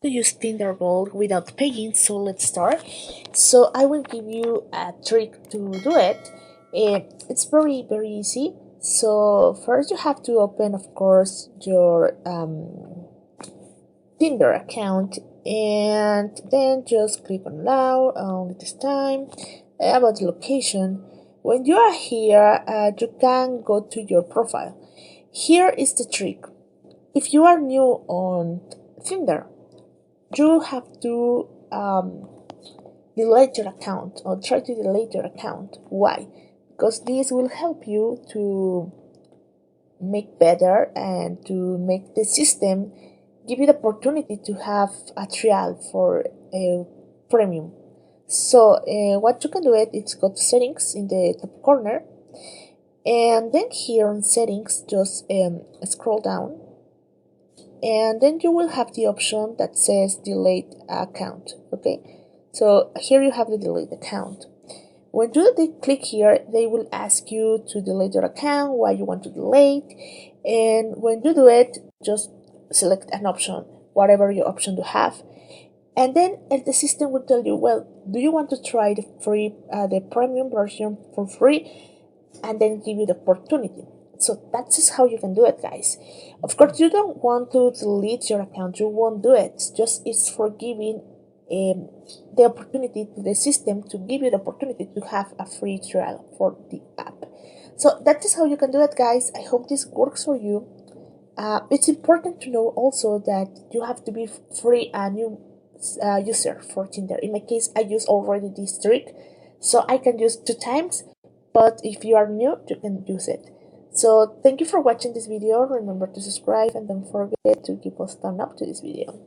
To use Tinder Gold without paying, so let's start. So I will give you a trick to do it. It's very easy. So first you have to open, of course, your Tinder account, and then just click on allow only this time. About the location, when you are here, you can go to your profile. Here is the trick. If you are new on Tinder, you have to delete your account, or try to delete your account. Why? Because this will help you to make better and to make the system give you the opportunity to have a trial for a premium. So what you can do is go to settings in the top corner, and then here on settings just scroll down, and then you will have the option that says delete account. Okay, so here you have the delete account. When you click here, they will ask you to delete your account, why you want to delete, and when you do it, just select an option, whatever your option you have, and then the system will tell you, well, do you want to try the premium version for free, and then give you the opportunity. So that's how you can do it, guys. Of course, you don't want to delete your account, you won't do it. It's for giving the opportunity to the system to give you the opportunity to have a free trial for the app. So that is how you can do it, guys. I hope this works for you. It's important to know also that you have to be free a new user for Tinder. In my case, I use already this trick, so I can use 2 times. But if you are new, you can use it. So thank you for watching this video. Remember to subscribe and don't forget to give us a thumb up to this video.